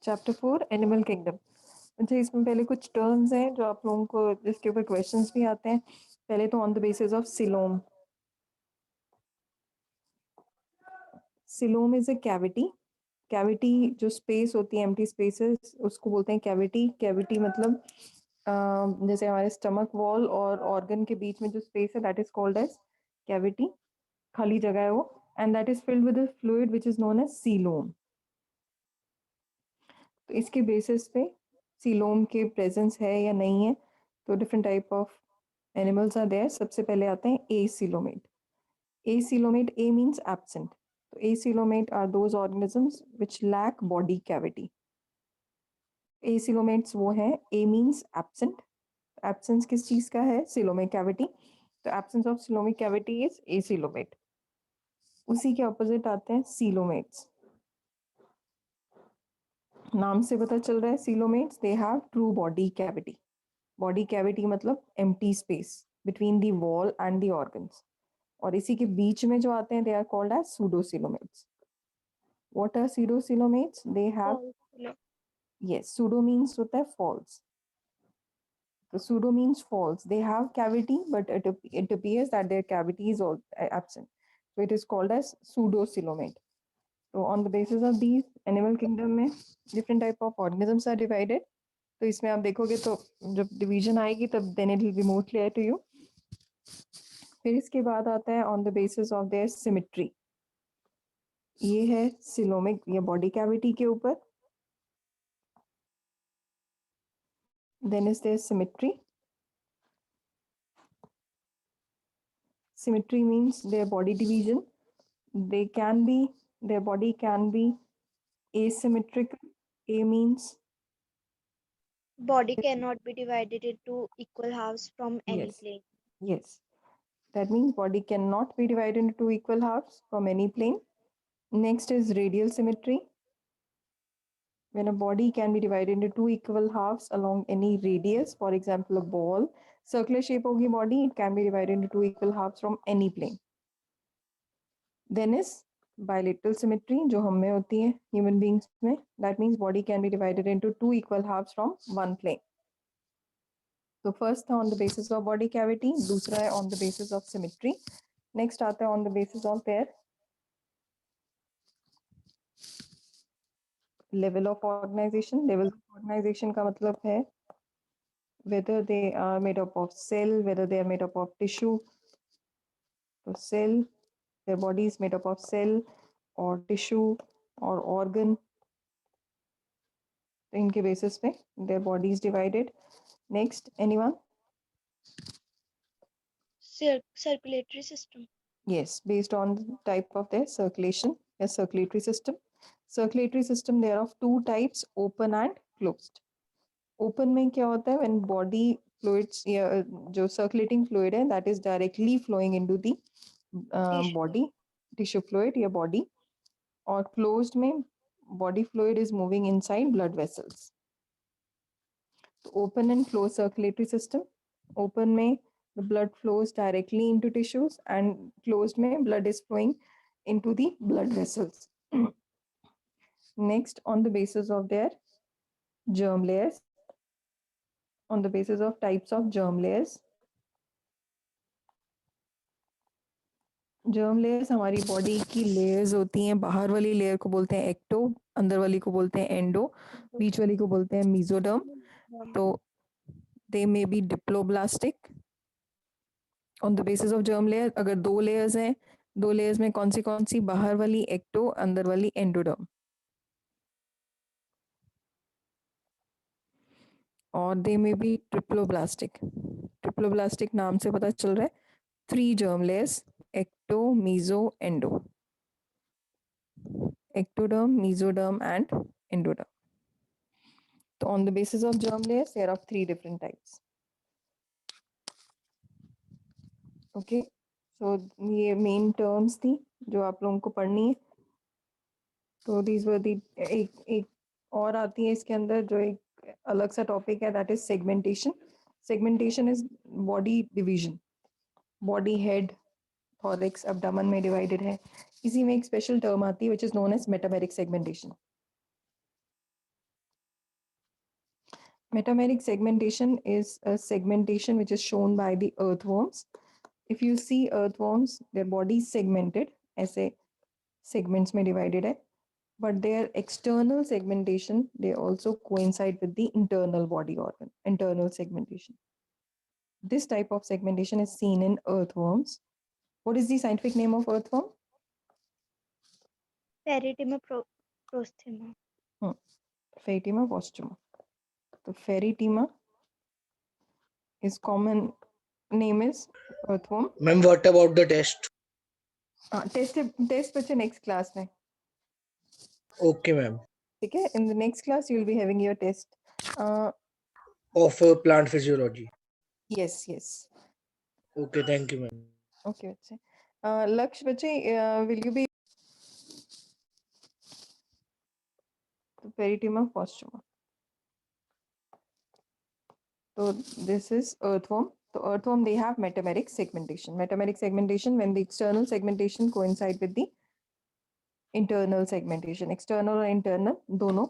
Chapter 4 animal kingdom. अच्छा, इसमें पहले कुछ टर्म्स हैं जो आप लोगों को जिसके ऊपर क्वेश्चंस भी आते हैं। पहले तो on the basis of coelom. Coelom is a cavity. Cavity जो स्पेस होती है, एम्प्टी स्पेसेस, उसको बोलते हैं कैविटी। कैविटी मतलब जैसे हमारे स्टमक वॉल और ऑर्गन के बीच में जो स्पेस है, that is called as cavity. खाली जगह है वो। And that is filled with a fluid which is known as coelom. तो इसके बेसिस पे सीलोम के प्रेजेंस है या नहीं है, तो different type of animals are there. सबसे पहले आते हैं एसीलोमेट। एसीलोमेट, ए मीन्स एब्सेंट। तो acoelomate are those organisms which lack body cavity. Acoelomates वो हैं, ए मीन्स एब्सेंट। एब्सेंस किस चीज का है? Coelomic cavity. तो absence of coelomic cavity is acoelomate. उसी के ऑपोजिट आते हैं सीलोमेट्स। नाम से पता चल रहा है coelomates they have true body cavity. Body cavity मतलब empty space between the wall and the organs. और इसी के बीच में जो आते हैं they are called as pseudocoelomates. What are pseudocoelomates? They have, False. Yes, pseudo means होता है फॉल्स। तो pseudo means false. They have cavity, but it appears that their cavity is all absent. So it is called as pseudocoelomate. So on the basis of these animal kingdom में different type of organisms are divided. तो इसमें आप देखोगे तो जब division आएगी तब then it will be more clear to you. फिर इसके बाद आता है on the basis of their symmetry. ये है सिलोमिक या बॉडी कैविटी के ऊपर. Then is there symmetry. Symmetry means their body division. They can be, their body can be asymmetrical. A means, Body cannot be divided into equal halves from any yes, plane. yes. That means body cannot be divided into two equal halves from any plane. Next is radial symmetry. When a body can be divided into two equal halves along any radius, for example, a ball, circular shape hogi body, it can be divided into two equal halves from any plane. Then is bilateral symmetry, जो हम में होती है human beings में. That means body can be divided into two equal halves from one plane. तो first था on the basis of body cavity, दूसरा है on the basis of symmetry. Next आता है on the basis of their level of organisation. Level of organisation का मतलब है whether they are made up of cell, whether they are made up of tissue. तो cell, their body is made up of cell or tissue or organ. तो इनके basis पे their body is divided. Next, anyone? Circulatory system. Yes, based on the type of their circulation, their circulatory system. Circulatory system, there are of two types, open and closed. Open में क्या होता है? When body fluids या जो circulating fluid है, that is directly flowing into the Tissue. body, tissue fluid या body. और closed में body fluid is moving inside blood vessels. तो open and closed circulatory system. Open में the blood flows directly into tissues, and closed में blood is flowing into the blood vessels. Next, on the basis of their germ layers, on the basis of types of germ layers. Germ layers हमारी body की layers होती हैं. बाहर वाली layer को बोलते हैं एक्टो, अंदर वाली को बोलते हैं एंडो, बीच वाली को बोलते हैं मीजोडर्म. तो they may be diploblastic. On the basis of germ layer, अगर दो लेयर्स हैं, दो लेयर्स में कौन सी? बाहर वाली एक्टो, अंदर वाली एंडोडर्म. और they may be triploblastic. Triploblastic नाम से पता चल रहा है. Three germ layers, ecto, meso, endo. ectoderm, mesoderm, and endoderm. So on the basis of germ layers, there are three different types. Okay, so ये main terms थी जो आप लोगों को पढ़नी है. तो these were the एक और आती है इसके अंदर जो एक अलग सा टॉपिक है, that is segmentation. Segmentation is body division. Body head, thorax, abdomen में divided है. इसी में एक special term आती है which is known as metabolic segmentation. Metameric segmentation is a segmentation which is shown by the earthworms. If you see earthworms, their body is segmented, ऐसे segments में divided है, but their external segmentation, they also coincide with the internal body organ, internal segmentation. This type of segmentation is seen in earthworms. What is the scientific name of earthworm? Peritima prosthema. Phaetima postuma. The Pheretima is common name is earthworm. Ma'am, what about the test? Test बच्चे next class में. Okay, ma'am. ठीक है? In the next class you will be having your test. Of plant physiology. Yes. Okay, thank you, ma'am. Okay बच्चे. Laksh बच्चे, will you be Pheretima postuma? So this is earthworm. So earthworm, they have metameric segmentation. Metameric segmentation when the external segmentation coincide with the internal segmentation. External और internal दोनों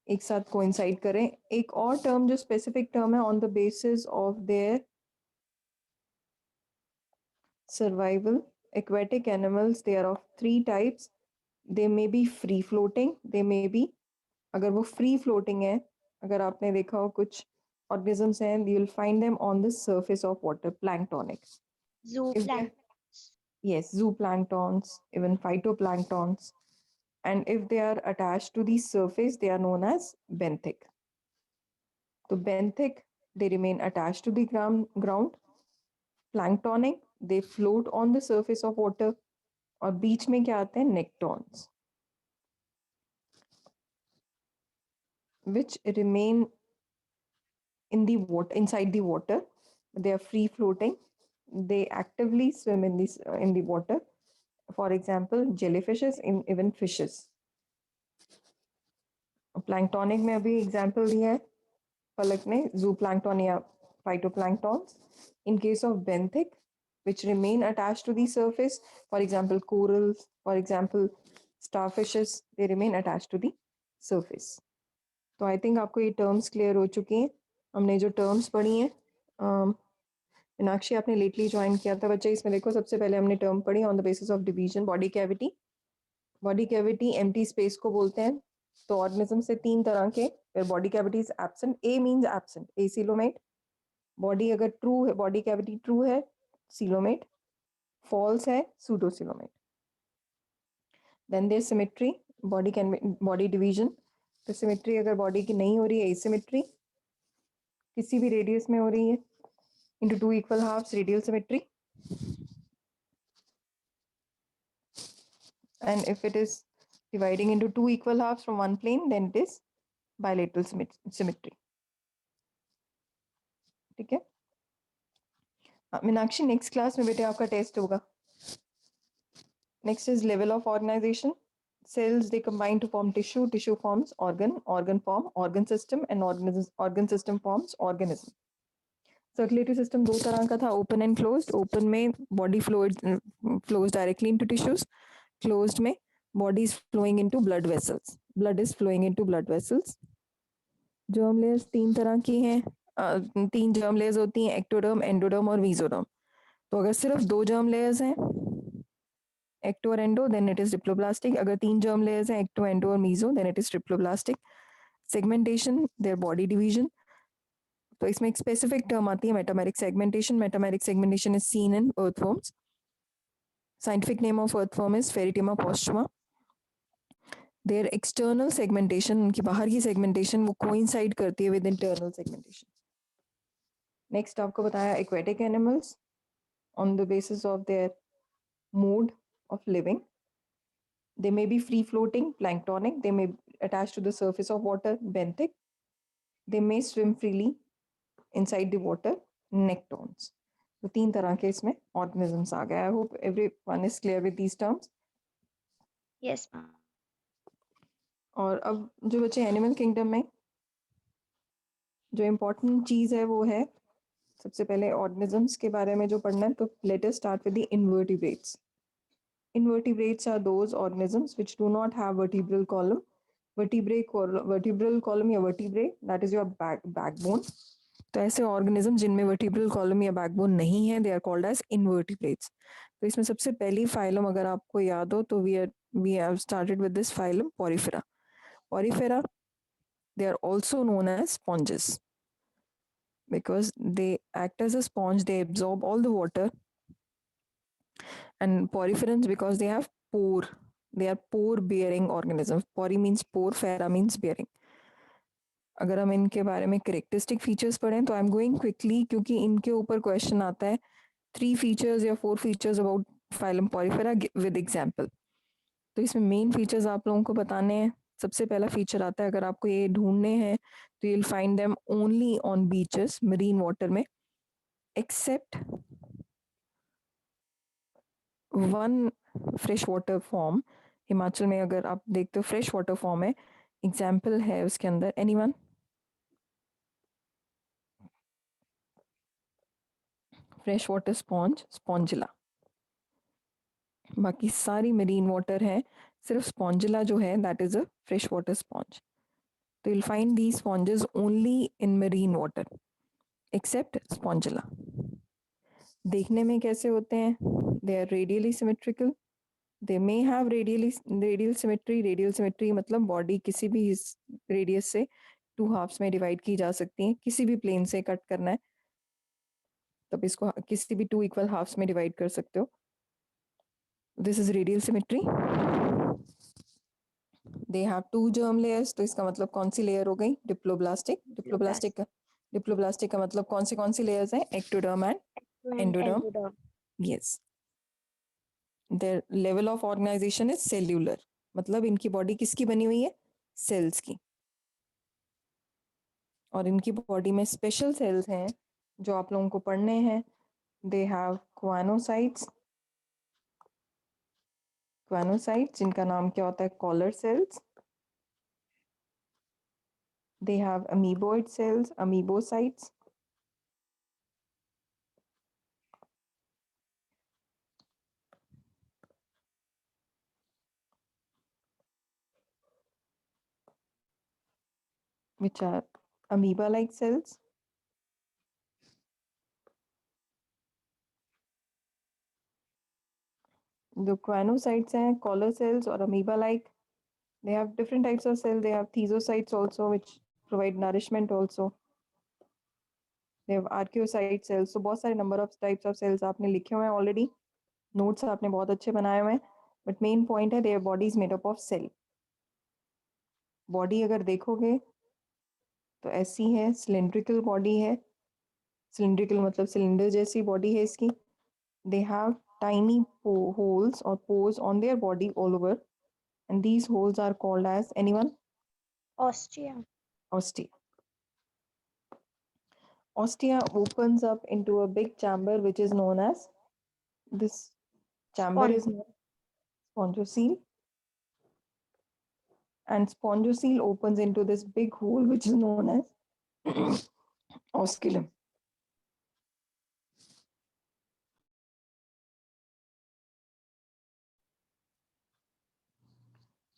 एक साथ coincide करें. एक और term जो specific term है on the basis of their survival. Aquatic animals, they are of three types. They may be free floating. They may be, अगर वो free floating है, अगर आपने देखा हो कुछ organisms हैं, you will find them on the surface of water, planktonic. Zooplankton. Yes, zooplanktons, even phytoplanktons. And if they are attached to the surface, they are known as benthic. So benthic, they remain attached to the ground. Planktonic, they float on the surface of water. और बीच में क्या आते हैं? Nectons, which remain in the water, inside the water. They are free floating. They actively swim in the water. For example, jellyfishes, even fishes. Planktonic में अभी example दिया है पलक ने, zooplankton या phytoplanktons. In case of benthic, which remain attached to the surface, for example corals, for example starfishes, they remain attached to the surface. तो I think आपको ये terms clear हो चुकी हैं. हमने जो टर्म्स पढ़ी हैं, मीनाक्षी आपने लेटली ज्वाइन किया था बच्चे, इसमें देखो सबसे पहले हमने टर्म पढ़ी on the basis of division. Body cavity, body cavity empty space को बोलते हैं. तो ऑर्गेनिज्म से तीन तरह के, body cavity is absent. A means absent, acoelomate. Body अगर ट्रू है, बॉडी कैविटी ट्रू है, सीलोमेट. फॉल्स है, pseudocoelomate. Then their symmetry, body division. तो सिमेट्री अगर बॉडी की नहीं हो रही है, एसिमेट्री, किसी भी रेडियस में हो रही है, into two equal halves, radial symmetry. And if it is dividing into two equal halves from one plane, then it is bilateral symmetry. ठीक है? मीनाक्षी नेक्स्ट क्लास में बेटे आपका टेस्ट होगा. Next is level of organization. Cells, they combine to form tissue. Tissue forms organ. Organ form organ system, and organ system forms organism. Circulatory system दो तरह का था, ओपन एंड क्लोज्ड. ओपन में body flows directly into tissues. Closed में body is flowing into blood vessels. Blood is flowing into blood vessels. Germ layers तीन तरह की हैं. तीन जर्म लेयर्स होती हैं, एक्टोडर्म, एंडोडर्म और मीजोडर्म. तो अगर सिर्फ दो जर्म लेयर्स हैं, एक्टो और endo, then it is diploblastic. अगर तीन जर्म लेयर्स हैं, एक्टो, एंडो और meso, then it is triploblastic. Segmentation, their body division. तो इसमें एक स्पेसिफिक टर्म आती है, metameric segmentation. Metameric segmentation is seen in earthworms. Scientific name of earthworm is Pheretima postuma. Their external segmentation, उनकी बाहर की segmentation, वो coincide करती है with internal segmentation. Next आपको बताया aquatic animals on the basis of their mode of living. They may be free floating, planktonic. They may attach to the surface of water, benthic. They may swim freely inside the water, nectons. तो तीन तरह के इसमें organisms आ गए. I hope everyone is clear with these terms. Yes, ma'am. और अब जो बचे एनिमल किंगडम में, जो इम्पोर्टेंट चीज़ है वो है, सबसे पहले ऑर्गेनिजम्स के बारे में जो पढ़ना है. तो let us start with the invertebrates. Invertebrates are those organisms which do not have vertebral column. vertebral column या vertebrae, that is your backbone. तो ऐसे ऑर्गेनिज्म जिनमें वर्टिब्रल कॉलम या बैकबोन नहीं है, they are called as invertebrates. तो इसमें सबसे पहली फाइलम अगर आपको याद हो तो we have started with this phylum Porifera. Porifera, they are also known as sponges because they act as a sponge, they absorb all the water. And poriferans because they have pore, they are pore bearing organisms. Pori means pore, fera means bearing. अगर हम इनके बारे में characteristic features पढ़ें तो I am going quickly क्योंकि इनके ऊपर क्वेश्चन आता है 3 फीचर्स या 4 features about phylum Porifera with example. तो इसमें मेन फीचर्स आप लोगों को बताने हैं. सबसे पहला फीचर आता है, अगर आपको ये ढूंढने हैं तो you will find them only on beaches, marine water में, except one fresh water form. Himachal में अगर आप देखते हो फ्रेश वाटर फॉर्म है, एग्जाम्पल है उसके अंदर, anyone? Fresh water sponge, spongilla. बाकी सारी मरीन वाटर है, सिर्फ स्पॉन्जिला जो है that is a fresh water sponge. तो you'll find these sponges only in marine water except spongilla. देखने में कैसे होते हैं? They are radially symmetrical. They may have radial symmetry. Radial symmetry मतलब बॉडी किसी भी रेडियस से 2 हाफ्स में डिवाइड की जा सकती है. किसी भी प्लेन से कट करना है तब इसको किसी भी 2 इक्वल हाफ्स में डिवाइड कर सकते हो. This is radial symmetry. They have 2 germ layers. तो इसका मतलब कौन सी लेयर हो गई? डिप्लोब्लास्टिक. डिप्लोब्लास्टिक का मतलब कौन सी लेयर्स हैं? Ectoderm and endoderm. Yes. Their level of organisation is cellular. मतलब इनकी बॉडी किसकी बनी हुई है? सेल्स की. और इनकी बॉडी में स्पेशल सेल्स हैं जो आप लोगों को पढ़ने हैं. They have क्वानोसाइट्स. क्वानोसाइट्स जिनका नाम क्या होता है? Collar cells. They have amoeboid cells, amoebocytes. Which are amoeba-like cells. The choanocytes हैं, collar cells और amoeba-like. They have different types of cells. They have thesiocytes also, which provide nourishment also. They have archaeocyte cells. So बहुत सारे number of types of cells आपने लिखे हुए हैं already. Notes आपने बहुत अच्छे बनाए हुए हैं. But main point है their body is made up of cell. Body अगर देखोगे तो ऐसी है, cylindrical body है. Cylindrical मतलब cylinder जैसी body है इसकी. They have tiny holes or pores on their body all over, and these holes are called as, anyone? Ostia. Ostia opens up into a big chamber which is known as, this chamber is known as spongiocele, and spongiocele opens into this big hole which is known as osculum.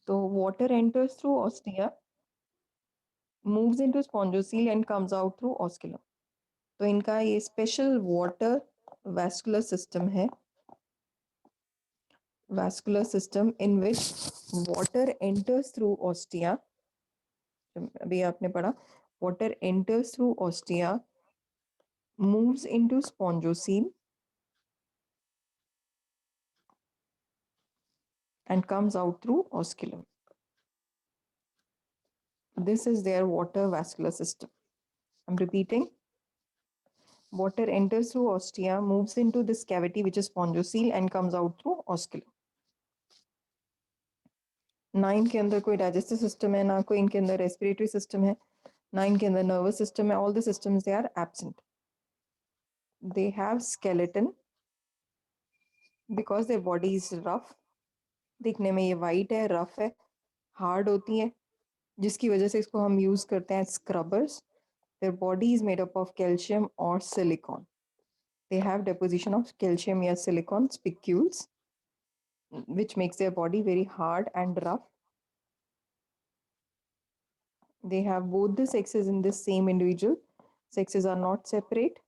So water enters through ostia, moves into spongiocele and comes out through osculum. तो इनका ये special water vascular system है. Vascular system in which water enters through ostia. अभी आपने पढ़ा, water enters through ostia, moves into spongiocele and comes out through osculum. This is their water vascular system. I'm repeating. Water enters through ostia, moves into this cavity which is spongiocele and comes out through osculum. 9 के अंदर कोई digestive system है, ना कोई इनके अंदर respiratory system है. 9 के अंदर nervous system है. All the systems, they are absent. They have skeleton because their body is rough. दिखने में ये white है, rough है, hard होती है, जिसकी वजह से इसको हम use करते हैं scrubbers. Their body is made up of calcium or silicon. They have deposition of calcium or silicon spicules, which makes their body very hard and rough. they have both the sexes in this same individual. Sexes are not separate.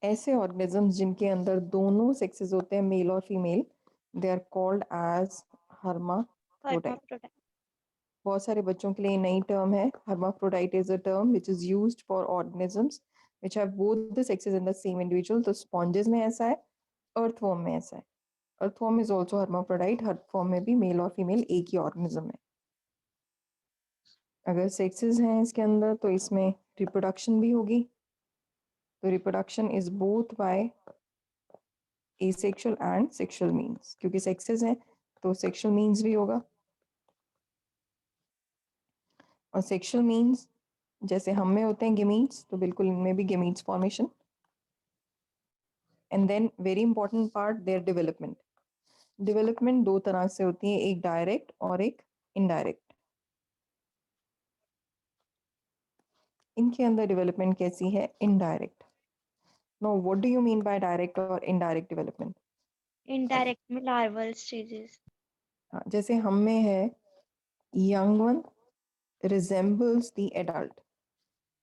ऐसे organisms जिनके अंदर दोनों sexes होते हैं, male और female, they are called as hermaphrodite. hermaphrodite. बहुत सारे बच्चों के लिए नई टर्म है. Hermaphrodite is a term which is used for organisms which have both the sexes in the same individual. तो स्पॉन्जेस में ऐसा है, अर्थवॉर्म में ऐसा है. Earthworm is also hermaphrodite. Earthworm में भी मेल और फीमेल एक ही ऑर्गेनिज्म है. अगर सेक्सेस हैं इसके अंदर तो इसमें रिप्रोडक्शन भी होगी. तो reproduction is both by asexual and sexual means. क्योंकि सेक्सेस हैं तो सेक्सुअल मीन्स भी होगा. और सेक्सुअल मीन्स जैसे हम में होते हैं गेमीट्स, तो बिल्कुल इनमें भी gametes formation. And then very important part, their development. Development दो तरह से होती है, एक डायरेक्ट और एक इनडायरेक्ट. इनके अंदर डेवलपमेंट कैसी है? Indirect. No, what do you mean by direct और इनडायरेक्ट डेवलपमेंट? Indirect में larval stages. जैसे हम में है, young one resembles the adult.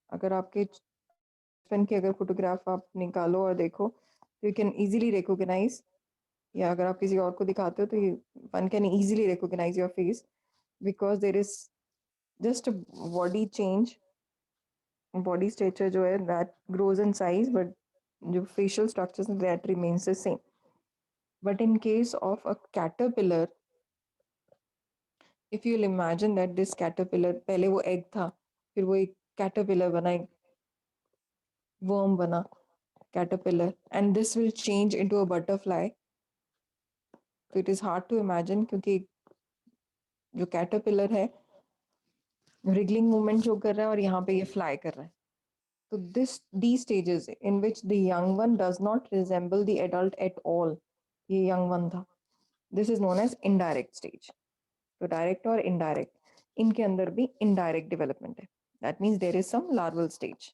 अगर आपके बचपन की अगर फोटोग्राफ आप निकालो और देखो तो यू कैन इजीली रिकॉग्नाइज, या अगर आप किसी और को दिखाते हो तो one can easily recognise your face, because there is just body change. Body structure जो है that grows in size, but जो facial structures that remains the same. But in case of a caterpillar, if you imagine that this caterpillar, पहले वो egg था, फिर वो एक caterpillar बना, एक वर्म बना, caterpillar, and this will change into a butterfly. So it is hard to imagine क्योंकि जो caterpillar है wriggling movement शो कर रहा है और यहाँ पे ये fly कर रहा है. तो these stages in which the young one does not resemble the adult at all, ये young one था, this is known as indirect stage. तो direct और indirect, इनके अंदर भी indirect development है. That means there is some larval stage.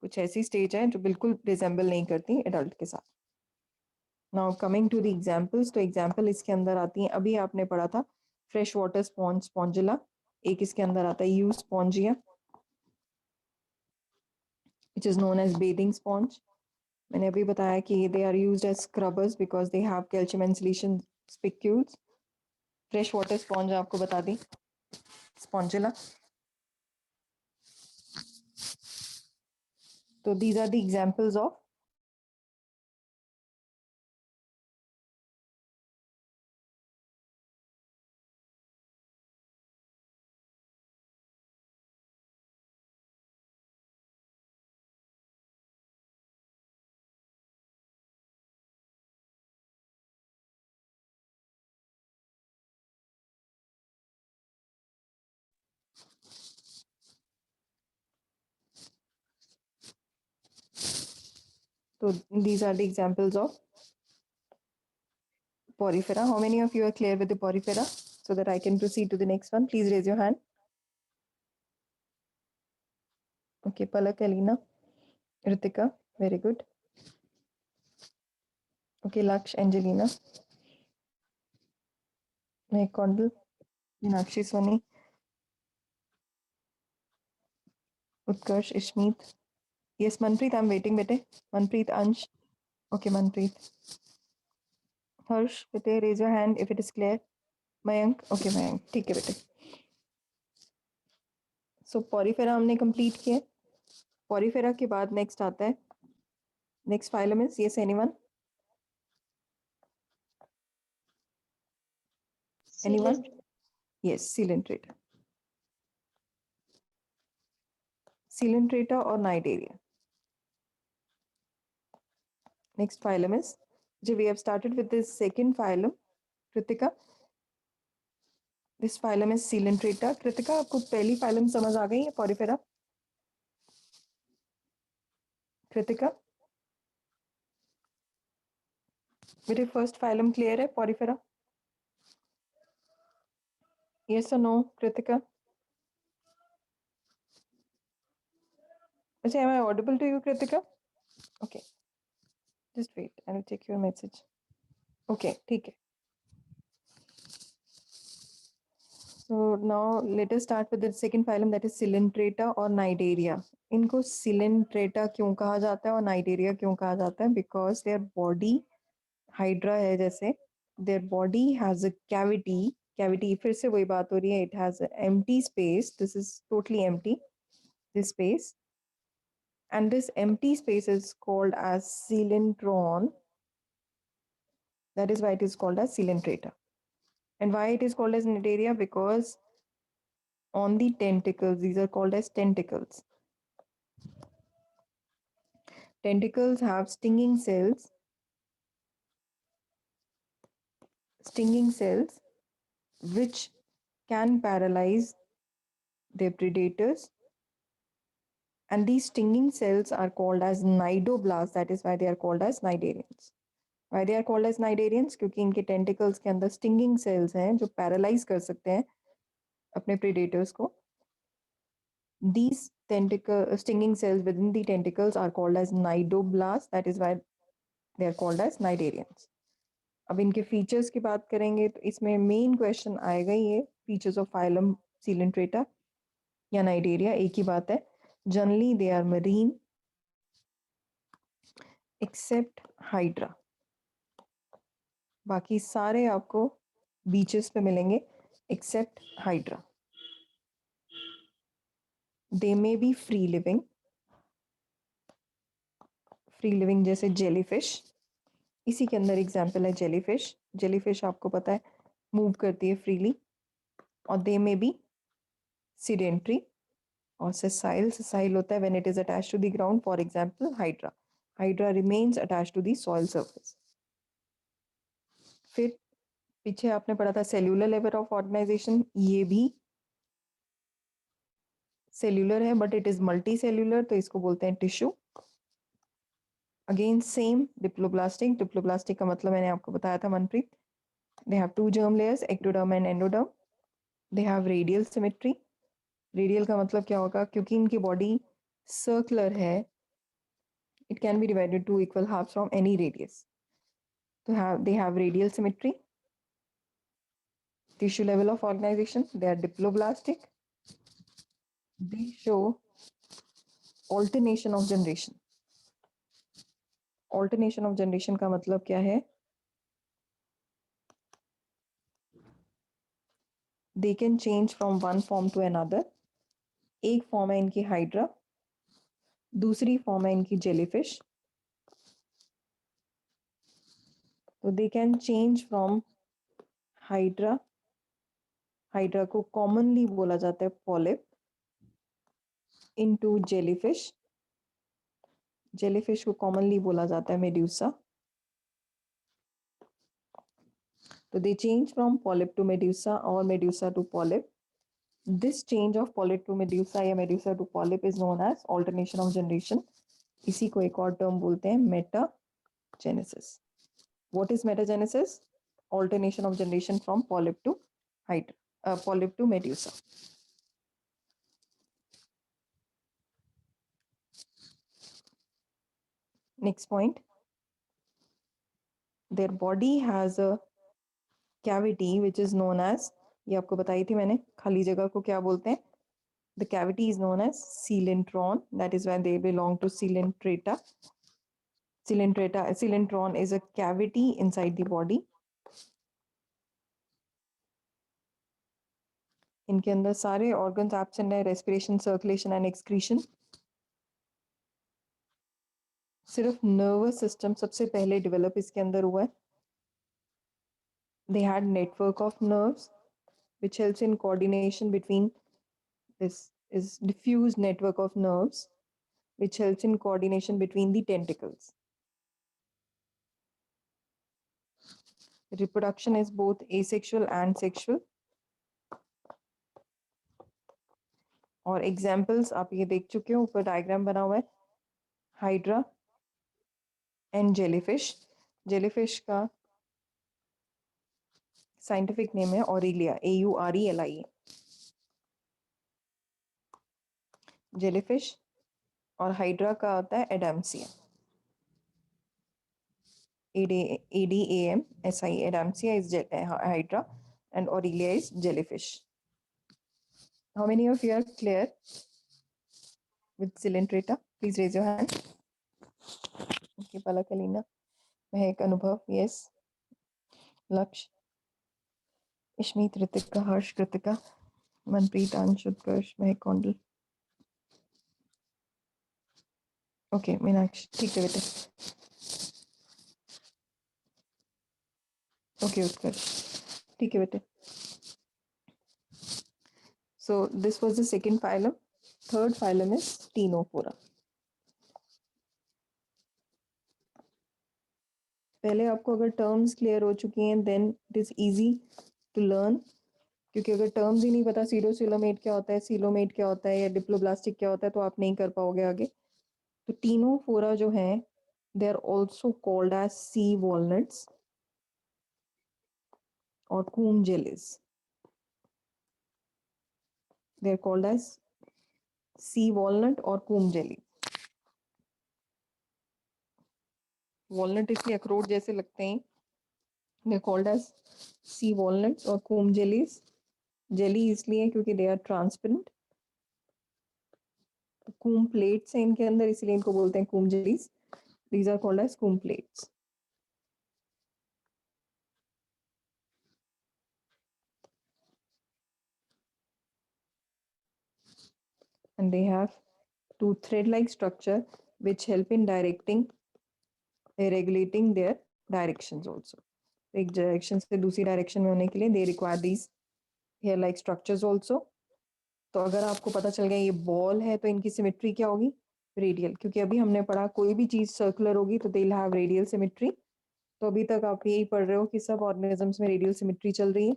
कुछ ऐसी stage है जो बिल्कुल resemble नहीं करती adult के साथ. Now coming to the examples. तो एग्जाम्पल इसके अंदर आती हैं, अभी आपने पढ़ा था फ्रेश वाटर स्पॉन्ज, स्पॉन्जिला. एक इसके अंदर आता है Euspongia, which is known as bathing sponge. मैंने अभी बताया कि they are used as scrubbers because they have calcium and silicium spicules. Fresh water sponge आपको बता दी, स्पॉन्जिला. तो these are the examples of so these are the examples of porifera. How many of you are clear with the porifera so that I can proceed to the next one? Please raise your hand. Okay, Palak, Alina, Ritika, very good. Okay, Laksh, Angelina, Meg Condal, Meenakshi, Soni, Utkarsh, Ishmeet. Yes, Manpreet, I'm waiting, bete. Manpreet, Ansh. Okay, Manpreet. Harsh, bete, raise your hand if it is clear. Mayank, okay, Mayank, ठीक है बेटे. So porifera हमने complete किया. Porifera के बाद next आता है. Next phylum is, yes, anyone? Anyone? Cylindrical. Yes, Coelenterata. Coelenterata or Cnidaria. Next phylum is, we have started with this second phylum, Kritika. This phylum is Coelenterata. Kritika, आपको पहली phylum समझ आ गई है Porifera? Kritika? मेरे first phylum clear है Porifera? Yes or no, Kritika? Am I audible to you, Kritika? Okay. Just wait. I will check your message. Okay, ठीक है. So now let us start with the second phylum, that is Coelenterata or Cnidaria. इनको Coelenterata क्यों कहा जाता है और Cnidaria क्यों कहा जाता है? Because their body Hydra है जैसे, their body has a cavity. Cavity फिर से वही बात हो रही है. It has an empty space. This is totally empty. This space, and this empty space is called as coelentron. That is why it is called as Coelenterata. And why it is called as Cnidaria? Because on the tentacles, these are called as tentacles. Tentacles have stinging cells which can paralyze their predators, and these stinging cells are called as cnidoblasts. That is why they are called as cnidarians. Why they are called as cnidarians? क्योंकि इनके tentacles के अंदर stinging cells हैं जो paralyze कर सकते हैं अपने predators को. These stinging cells within the tentacles are called as cnidoblasts. That is why they are called as cnidarians. अब इनके फीचर्स की बात करेंगे तो इसमें मेन क्वेश्चन आएगा ये फीचर्स ऑफ फाइलम Coelenterata या Cnidaria. एक ही बात है, generally they are marine except Hydra. बाकी सारे आपको बीचेस पे मिलेंगे except Hydra. They may be free living जैसे जेलीफिश. इसी के अंदर एग्जाम्पल है जेलीफिश. जेलीफिश आपको पता है मूव करती है फ्रीली. और दे मे बी सीडेंट्री और sessile होता है when it is attached to the ground. For example, hydra remains attached to the soil surface. फिर पीछे आपने पढ़ा था सेल्यूलर लेवल ऑफ ऑर्गेनाइजेशन. ये भी सेल्यूलर है but it is multi cellular, तो इसको बोलते हैं टिश्यू. अगेन सेम डिप्लोब्लास्टिक का मतलब मैंने आपको बताया था Manpreet. They have two germ layers, ectoderm and endoderm. They have radial symmetry. Radial का मतलब क्या होगा? क्योंकि इनकी बॉडी सर्कुलर है, it can be divided to equal halves from any radius. They have radial symmetry. Tissue level of organization, they are diploblastic. They show alternation of generation. Alternation of generation का मतलब क्या है? They can change from one form to another. एक form है इनकी hydra, दूसरी form है इनकी जेलीफिश. तो they can change from hydra को कॉमनली बोला जाता है पॉलिप, इनटू जेलीफिश को कॉमनली बोला जाता है मेड्यूसा. तो they change from polyp to medusa और medusa to polyp. This change of polyp to medusa या medusa to polyp is known as alternation of generation. इसी को एक और टर्म बोलते हैं metagenesis. What is metagenesis? Alternation of generation from polyp to polyp to medusa. Next point, their body has a cavity which is known as, ये आपको बताई थी मैंने, खाली जगह को क्या बोलते हैं? The cavity is known as coelentron. That is why they belong to Coelenterata. Coelentron is a cavity inside the body. इनके अंदर सारे organs absent है, respiration, circulation and excretion. सिर्फ नर्वस सिस्टम सबसे पहले डेवलप इसके अंदर हुआ है. They had network of nerves which helps in coordination between, this is diffuse network of nerves which helps in coordination between the tentacles. Reproduction is both asexual and sexual. और examples आप ये देख चुके हो, ऊपर डायग्राम बना हुआ है. Hydra and jellyfish. जेलीफिश का साइंटिफिक नेम है ऑरेलिया, AURELIA. जेलीफिश. और हाइड्रा का होता है एडाम्सिया, ADAMSIA. Adamsia is hydra and Aurelia is jellyfish. How many of you are clear with Zilintrata? Please raise your hand. Okay, Palak, Alina, Mehak, Anubhav, yes. Laksh, Ishmeet, Ritika, Harsh, Kritika, Manpreet, Ansh, Utkarsh, Mehak, Kondal. Okay, Meenakshi, ठीक है बेटे. Okay, Utkarsh, ठीक है बेटे. So this was the second phylum. Third phylum is Ctenophora. पहले आपको अगर terms clear हो चुकी हैं then it is easy to learn, क्योंकि अगर टर्म्स ही नहीं पता सीरोसिलोमेट क्या होता है, सीलोमेट क्या होता है या डिप्लोब्लास्टिक क्या होता है तो आप नहीं कर पाओगे आगे. तो टीनोफोरा जो है they are also called as sea walnuts और comb jellies. They are called as sea walnut और कूम जेली. वॉलनट इसलिए अखरोट जैसे लगते हैं. They are called as sea walnuts और कूम जेलीज. जेली इसलिए क्योंकि they are transparent. Comb plates हैं इनके अंदर, इसलिए इनको बोलते हैं comb jellies. These are called as comb plates. And they have two thread-like structure which help in regulating their directions also. एक direction से दूसरी direction में होने के लिए they require these hair-like structures also. तो अगर आपको पता चल गया ये बॉल है तो इनकी सिमेट्री क्या होगी? रेडियल, क्योंकि अभी हमने पढ़ा कोई भी चीज सर्कुलर होगी तो they will have radial symmetry. तो अभी तक आप यही पढ़ रहे हो कि सब ऑर्गेनिजम्स में रेडियल सिमेट्री चल रही है.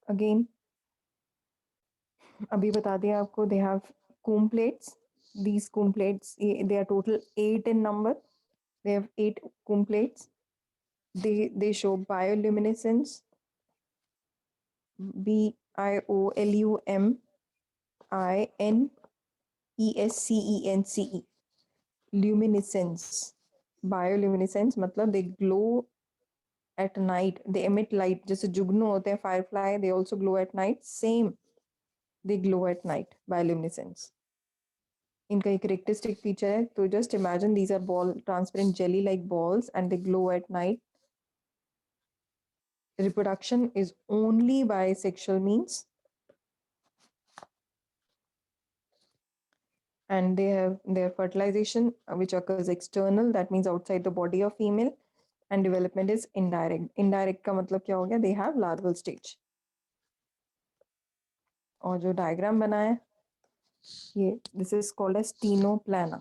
अगेन अभी बता दिया आपको, they have comb plates. These comb plates, they are total 8 in number. They have 8 comb plates. They show bioluminescence. bioluminescence. Luminescence. Bioluminescence मतलब they glow at night. They emit light. जैसे जुगनू होते हैं firefly, they also glow at night. Same, they glow at night. Bioluminescence. इनका एक characteristic feature है. तो just imagine these are ball transparent jelly like balls and they glow at night. Reproduction is only by sexual means, and they have their fertilization which occurs external, that means outside the body of female, and development is indirect. Indirect का मतलब क्या हो गया? They have larval stage. और जो diagram बना है ये this is called as Ctenoplana.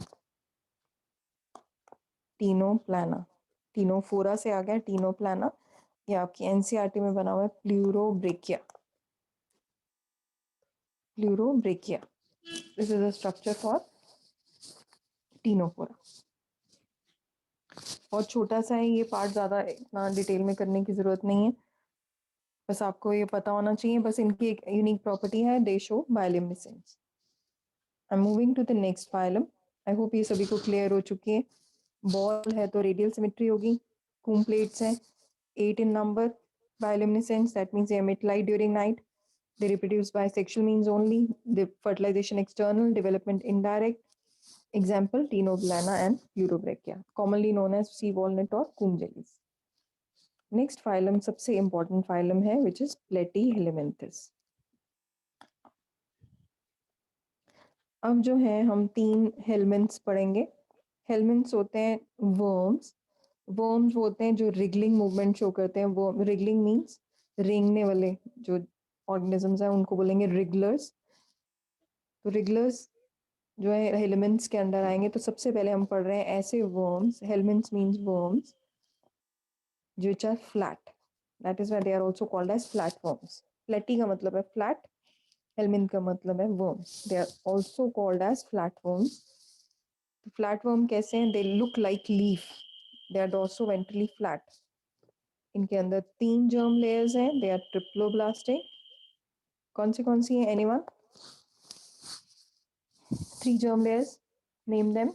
Ctenoplana. Ctenophora से आ गया Ctenoplana. ये आपकी एनसीईआरटी में बना हुआ है Pleurobrachia. Pleurobrachia. This is a structure for Ctenophora. और छोटा सा है ये पार्ट, ज्यादा इतना डिटेल में करने की जरूरत नहीं है, बस आपको ये पता होना चाहिए. बस इनकी एक यूनिक प्रॉपर्टी है, they show bioluminescence. I am moving to the next phylum. I hope ये सभी को क्लियर हो चुकी है. बॉल है तो रेडियल सिमेट्री होगी. कूम प्लेट्स हैं 8 in number. Bioluminescence, that means they emit light during night. They reproduce by sexual means only. The fertilization external, development indirect. Example, Ctenoplana and Pleurobrachia, commonly known as sea walnut or comb jellies. Next phylum सबसे important phylum है which is Platyhelminthes. अब जो है हम 3 हेलमिंथ्स पढ़ेंगे. हेलमिंथ्स होते हैं worms. Worms होते हैं जो रिगलिंग मूवमेंट शो करते हैं. वो रिगलिंग मीन्स रेंगने वाले जो ऑर्गेनिजम्स हैं उनको बोलेंगे रिगलर्स. तो रिगलर्स जो है हेलमिंथ्स के अंडर आएंगे. तो सबसे पहले हम पढ़ रहे हैं ऐसे worms. Helminths means worms which are flat. That is why they are also called as flatworms. Platy का मतलब है flat. Helminth का मतलब है worm. They are also called as flatworms. तो flatworm कैसे हैं? They look like leaf. They are dorsoventrally flat. इनके अंदर 3 germ layers हैं. They are triploblastic. कौन सी हैं? Anyone? 3 germ layers. Name them.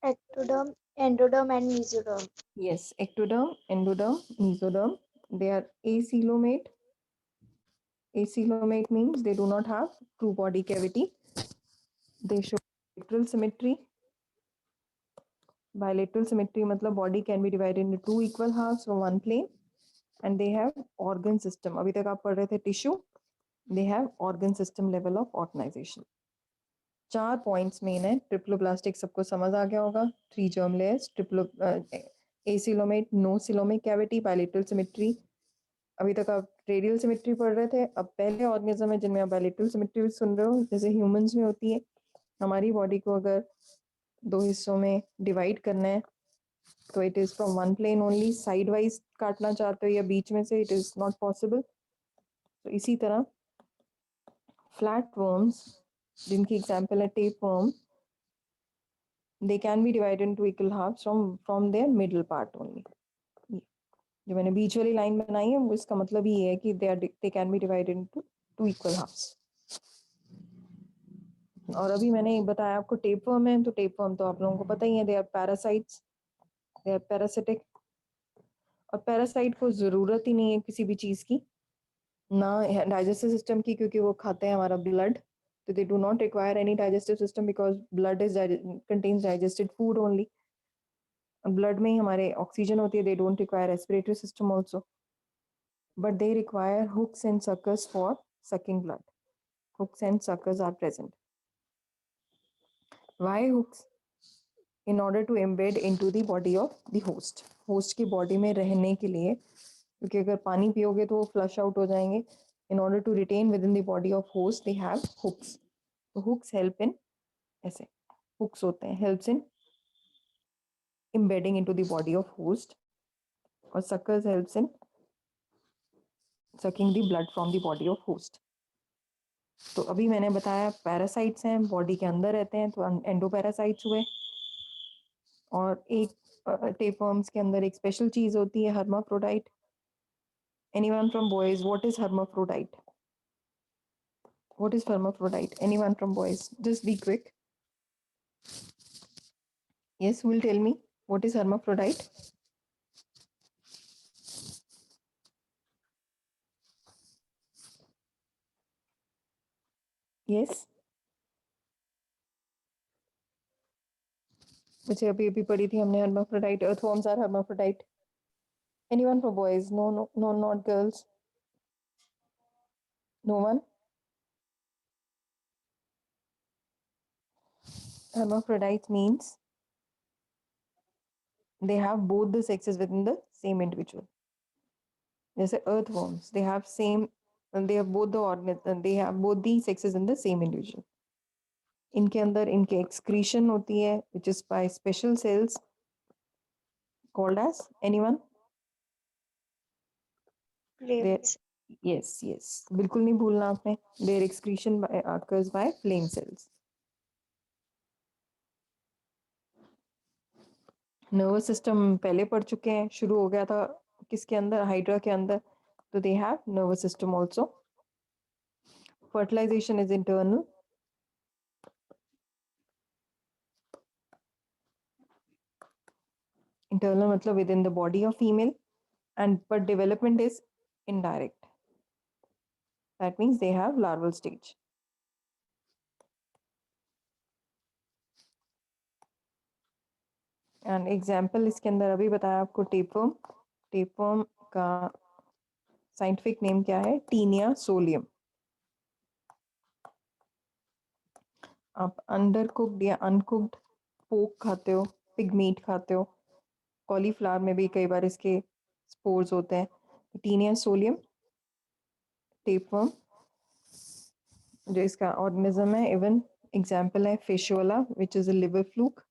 Ectoderm, Endoderm and mesoderm. Yes, ectoderm, endoderm, mesoderm. They are acoelomate. Acoelomate means they do not have true body cavity. They show bilateral symmetry. Bilateral symmetry मतलब body can be divided into two equal halves from one plane, and they have organ system. अभी तक आप पढ़ रहे थे tissue. They have organ system level of organization. 4 points main है. Triploblastic सबको समझ आ गया होगा. 3 germ layers, acoelomate, no coelomic cavity, bilateral symmetry. अभी तक आप रेडियल सिमेट्री पढ़ रहे थे. अब पहले ऑर्गेनिज्म है जिनमें आप बायलेटरल सिमेट्री सुन रहे हो, जैसे ह्यूमंस में होती है. हमारी बॉडी को अगर 2 हिस्सों में डिवाइड करना है तो it is from one plane only. Side wise काटना चाहते हो या बीच में से, इट इज नॉट पॉसिबल. तो इसी तरह फ्लैट वर्म्स, जिनकी एग्जांपल है tapeworm, they can be divided into equal halves from their middle part only. जो मैंने बीच वाली लाइन बनाई है इसका मतलब ये है कि they can be divided into two equal halves. और अभी मैंने बताया आपको टेप वर्म है, तो टेप वर्म तो आप लोगों को पता ही है, they are parasites, they are parasitic. और पैरासाइट को जरूरत ही नहीं है किसी भी चीज की, ना डाइजेस्टिव सिस्टम की, क्योंकि वो खाते हैं हमारा ब्लड. तो they do not require any digestive system because blood is contains digested food only. Blood में ही हमारे ऑक्सीजन होती है. They don't require respiratory system also, but they require hooks and suckers for sucking blood. Hooks and suckers are present. Why hooks? In order to embed into the body of the host. Host की body में रहने के लिए, क्योंकि अगर पानी पियोगे तो वो flush out हो जाएंगे. In order to retain within the body of host, they have hooks. तो hooks help in ऐसे hooks होते हैं, helps in embedding into the body of host. और suckers helps in sucking the blood from the body of host. तो अभी मैंने बताया parasites हैं, बॉडी के अंदर रहते हैं, तो एंडोपैरासाइट्स हुए. और एक टेपवर्म्स के अंदर एक स्पेशल चीज होती है, hermaphrodite. Anyone from boys, what is hermaphrodite? What is hermaphrodite? Anyone from boys, just be quick. Yes, will tell me what is hermaphrodite? Yes, मुझे अभी अभी पढ़ी थी हमने hermaphrodite. Earthworms are hermaphrodite. Anyone from boys? No no no, not girls. No one. Hermaphrodite means they have both the sexes within the same individual. जैसे earthworms, they have same, they have both the they have both the sexes in the same individual. इनके अंदर इनके excretion होती है, which is by special cells called as, anyone? Flames. Yes, yes, बिल्कुल नहीं भूलना आपने. Their excretion occurs by flame cells. Nervous system पहले पढ़ चुके हैं, शुरू हो गया था किसके अंदर? हाइड्रा के अंदर. तो they have nervous system also. Fertilization is internal. Internal मतलब within the body of female, and but development is indirect. That means they have larval stage. And example इसके अंदर अभी बताया आपको टेपवर्म. टेपवर्म का साइंटिफिक नेम क्या है? Taenia solium. आप अंडर कुक्ड या अनकुक्ड पोक खाते हो, पिग मीट खाते हो, कॉलीफ्लावर में भी कई बार इसके स्पोर्स होते हैं. टीनिया सोलियम टेपवर्म जो इसका ऑर्गेनिज्म है. इवन एग्जाम्पल है Fasciola, which is a liver fluke.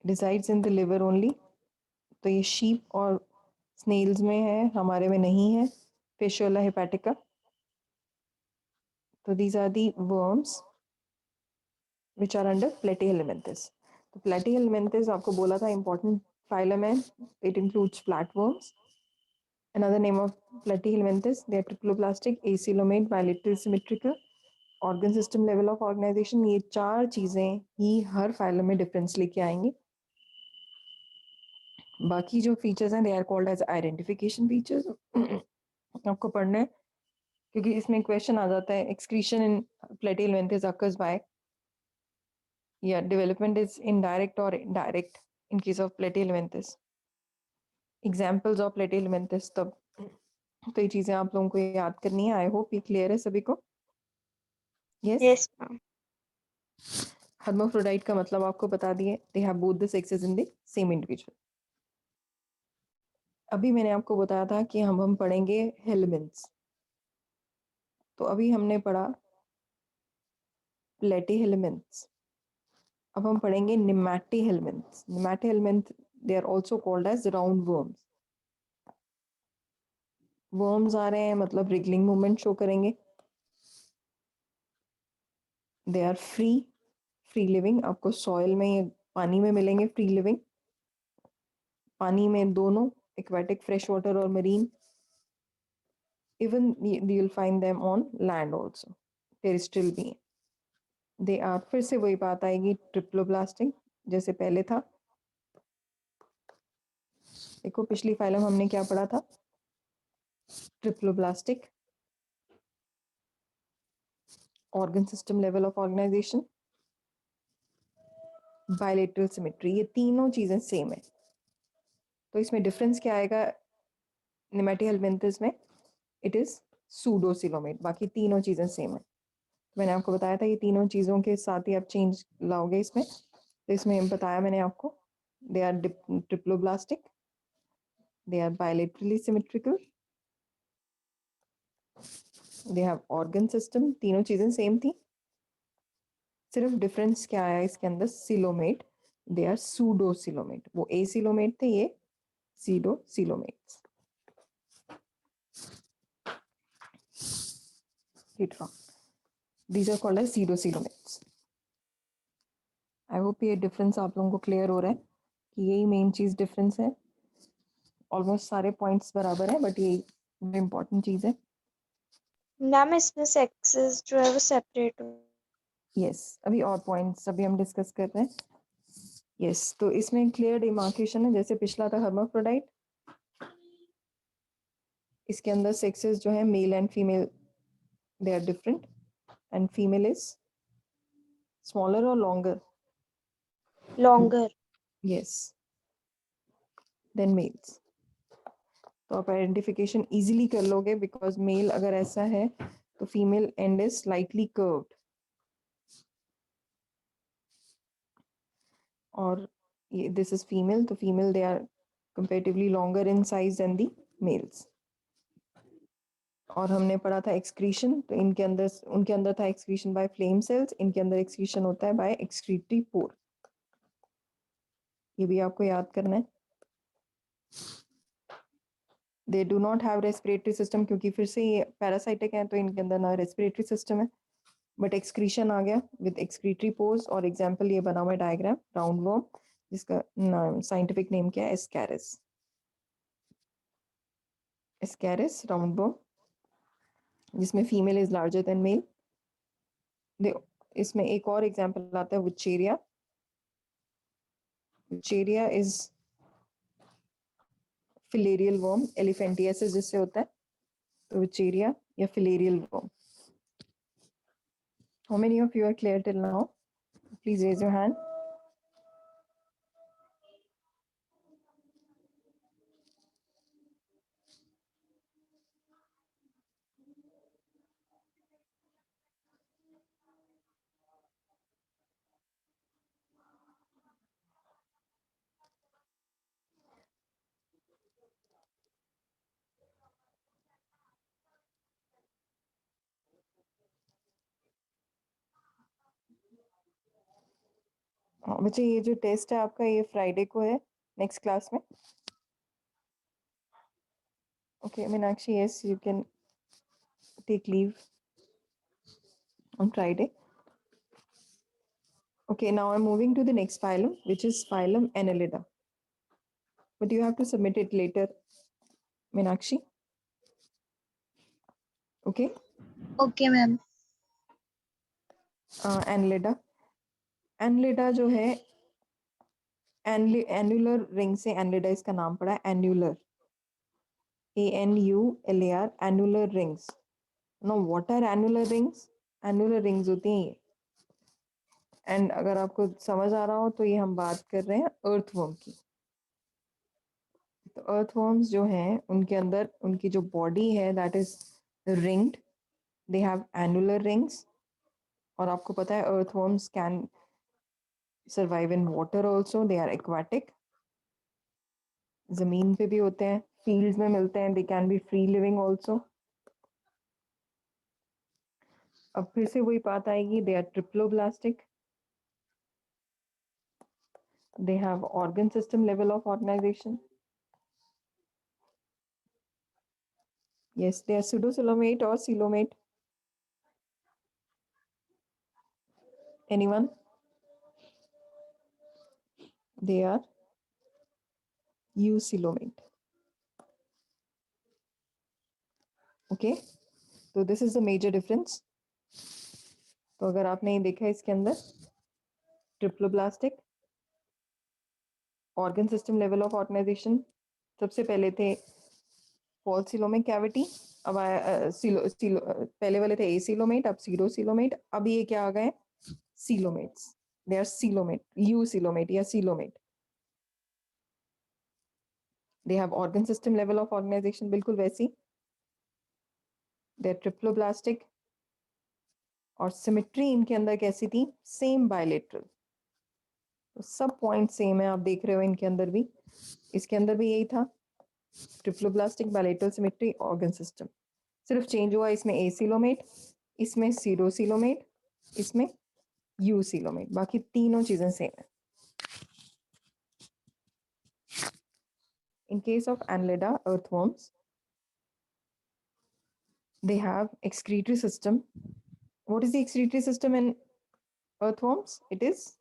resides in the liver only. तो ये sheep और snails में है, हमारे में नहीं है. Fishola hepatica. तो these are the worms which are under Platyhelminthes. तो Platyhelminthes आपको बोला था important phylum है. It includes flatworms. Another name of Platyhelminthes, they are triploblastic, acoelomate, bilateral symmetrical, organ system level of organisation, ये चार चीजें ही हर phylum में डिफरेंस लेके आएंगे। बाकी जो फीचर्स हैं they are called as identification features. आपको पढ़ना है क्योंकि इसमें क्वेश्चन आ जाता है excretion in platyhelminthes occurs by, या डेवलपमेंट इज इनडायरेक्ट और direct in case of platyhelminthes, examples of platyhelminthes। तब तो ये चीजें आप लोगों को याद करनी है। आई होप ये क्लियर है सभी को। यस। Yes, ma'am. हर्माफ्रोडाइट का मतलब आपको बता दिए, they have both the sexes in the same individual. अभी मैंने आपको बताया था कि हम पढ़ेंगे हेलमिन्थ्स। तो अभी हमने पढ़ा प्लेटीहेलमिन्थ्स, अब हम पढ़ेंगे nemathelminthes. Nemathelminth they are also called as round worms. Worms आ रहे हैं मतलब रिगलिंग मूवमेंट शो करेंगे। दे आर फ्री लिविंग, आपको सॉइल में या पानी में मिलेंगे फ्री लिविंग, पानी में दोनों, एक्वेटिक, फ्रेश वाटर और marine. Even you will find them on land also, terrestrial भी हैं। दे आर, फिर से वही बात आएगी ट्रिप्लोब्लास्टिक जैसे पहले था। देखो पिछली फाइलम हमने क्या पढ़ा था, triploblastic, organ system level of organisation, bilateral symmetry, ये तीनों चीजें सेम है। तो इसमें डिफरेंस क्या आएगा निमैटीहेलमिन्थस में, इट इज सूडोसिलोमेट, बाकी तीनों चीजें सेम है। मैंने आपको बताया था ये तीनों चीजों के साथ ही आप चेंज लाओगे इसमें। तो इसमें बताया मैंने आपको, they are triploblastic, they are bilaterally symmetrical, they have organ system, तीनों चीजें सेम थी। सिर्फ डिफरेंस क्या आया इसके अंदर, सिलोमेट, दे आर सूडोसिलोमेट। वो एसिलोमेट थे, ये pseudocoelomates. These are called as pseudosilomates. I hope ये डिफरेंस आप लोगों को क्लियर हो रहा है कि यही मेन चीज डिफरेंस है। ऑलमोस्ट सारे पॉइंट्स बराबर है बट ये इम्पोर्टेंट चीज है। मैम इसमें सेक्सेस जो है वो सेपरेट हो। यस, अभी और पॉइंट्स अभी हम डिस्कस कर रहे हैं। यस, तो इसमें क्लियर डिमार्केशन है, जैसे पिछला था हर्माफ्रोडाइट, इसके अंदर सेक्सेस जो है male and female they are different, and female is smaller और longer, longer. Yes, then males. तो आप आइडेंटिफिकेशन इजीली कर लोगे बिकॉज मेल अगर ऐसा है तो female end is slightly curved, और ये दिस इज फीमेल, तो female they are comparatively longer in size than the males. और हमने पढ़ा था एक्सक्रीशन, तो इनके अंदर, उनके अंदर था एक्सक्रीशन बाय फ्लेम सेल्स, इनके अंदर एक्सक्रीशन होता है बाय एक्सक्रीटरी पोर। ये भी आपको याद करना है। They do not have respiratory system, क्योंकि फिर से ये पैरासाइटिक है तो इनके अंदर ना रेस्पिरेटरी सिस्टम है, बट एक्सक्रीशन आ गया विद एक्सक्रीटरी पोर्स। और एग्जांपल ये बना हुआ है डायग्राम, राउंड वर्म, जिसका नाम साइंटिफिक नेम क्या है, एस्कैरिस। एस्कैरिस राउंड वर्म, जिसमें female is larger than male. इसमें एक और एग्जांपल आता है Wuchereria. Wuchereria is filarial worm, elephantiasis जिससे होता है, तो वुचेरिया या filarial worm. How many of you are clear till now? Please raise your hand. बच्चे ये जो टेस्ट है आपका ये फ्राइडे को है, नेक्स्ट क्लास में। Okay, Meenakshi, yes, you can take leave on Friday. Okay, now I'm moving to the next phylum, which is phylum Annelida. But you have to submit it later, Meenakshi. Okay? Okay, ma'am. Annelida. Annelida जो है annular ring से Annelida इसका नाम पड़ा, annular, ANULAR, annular rings. No, what are annular rings? Annular rings होती हैं ये। And अगर आपको समझ आ रहा हो तो ये हम बात कर रहे हैं अर्थवर्म की। तो अर्थवर्म्स जो हैं उनके अंदर उनकी जो बॉडी है that is ringed, they have annular rings. और आपको पता है earthworms can survive in water also, they are aquatic, जमीन पे भी होते हैं, फील्ड्स में मिलते हैं, they can be free living also. अब फिर से वही बात आएगी, they are triploblastic, they have organ system level of organization. Yes, they are pseudocoelomate or coelomate. Anyone? They are eucoelomate. Okay, so this is the major difference. तो अगर आपने ये देखा इसके अंदर triploblastic, organ system level of organisation, सबसे पहले थे false coelomic cavity, अब पहले वाले थे acoelomate, अब pseudocoelomate, अब ये क्या आ गए coelomates, they are coelomate, eucoelomate या coelomate. They have organ system level of organization बिल्कुल वैसी, they are triploblastic, और सिमेट्री इनके अंदर कैसी थी, सेम बायलेटरल। तो सब पॉइंट सेम है, आप देख रहे हो इनके अंदर भी, इसके अंदर भी यही था, triploblastic, bilateral symmetry, organ system. सिर्फ चेंज हुआ इसमें एसिलोमेट, इसमें सीरोसिलोमेट, इसमें यूसिलोमेट, बाकी तीनों चीजें सेम है। In case of Annelida earthworms, they have excretory system. What is the excretory system in earthworms? It is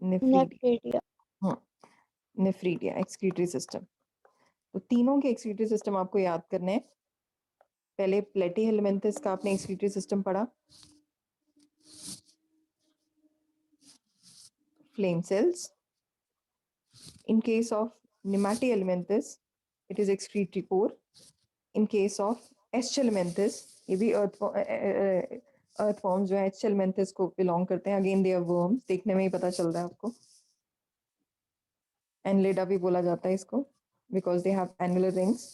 nephridia. Nephridia. Nephridia, excretory system. तो तीनों के एक्सक्रीटरी सिस्टम आपको याद करने हैं। पहले प्लेटीहेलमिन्थस का आपने एक्सक्रीटरी सिस्टम पढ़ा, flame cells. In case of nemathelminthes it is excretory pore. In case of aschelminthes, ये भी अर्थवॉर्म्स जो है एस्चेलमिन्थस को बिलोंग करते हैं, अगेन दे आर वर्म्स, देखने में ही पता चल रहा है आपको। एनलिडा भी बोला जाता है इसको because they have annular rings.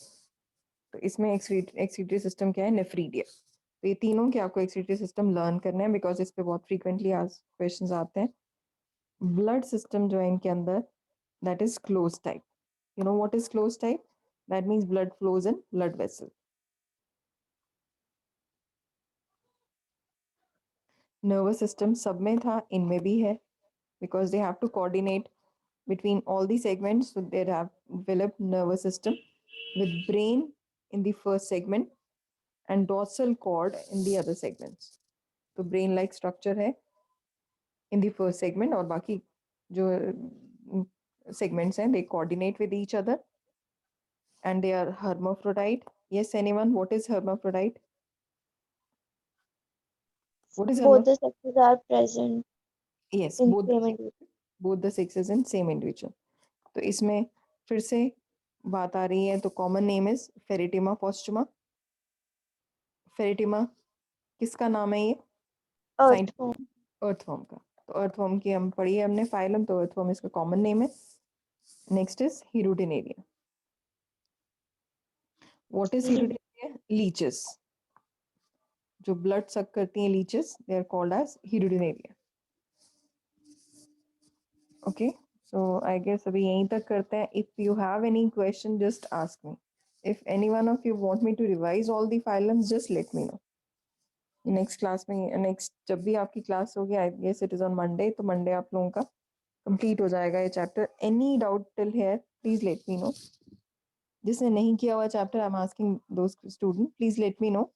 तो इसमें एक्सक्रीटरी सिस्टम क्या है, नेफ्रीडिया। तो ये तीनों के आपको एक्सक्रीटरी सिस्टम लर्न करने हैं बिकॉज इस पे बहुत फ्रीक्वेंटली आज क्वेश्चंस आते हैं। ब्लड सिस्टम जो है इनके अंदर that is close type. You know what is close type? That means blood flows in blood vessel. Nervous system सब में था, इनमें भी है because they have to coordinate between all the segments, so they have developed nervous system with brain in the first segment and dorsal cord in the other segments. तो brain like structure है in the first segment और बाकी जो segments हैं they coordinate with each other and they are hermaphrodite. Yes, anyone? What is hermaphrodite? What is Both the sexes are present yes, in both same individual. both the sexes in same individual. तो इसमें फिर से बात आ रही है, तो common name is Pheretima posthuma. Pheretima किसका नाम है ये? Earthworm. अर्थवर्म का। तो अर्थवर्म की हम पढ़ी है हमने फाइलम, तो अर्थवर्म इसका कॉमन नेम है। Next is Hirudinaria. What is Hirudinaria? Leeches, जो ब्लड सक करती हैं leeches, they are called as Hirudinaria. Okay, so I guess अभी यहीं तक करते हैं। If you have any question just ask me. If any one of you want me to revise all the phylums just let me know. Next class में, next जब भी आपकी class होगी, I guess it is on Monday, तो Monday आप लोगों का complete हो जाएगा ये chapter. Any doubt till here please let me no. जिसने नहीं किया हुआ चैप्टर, आई एम आस्किंग दोस्त student, please let me no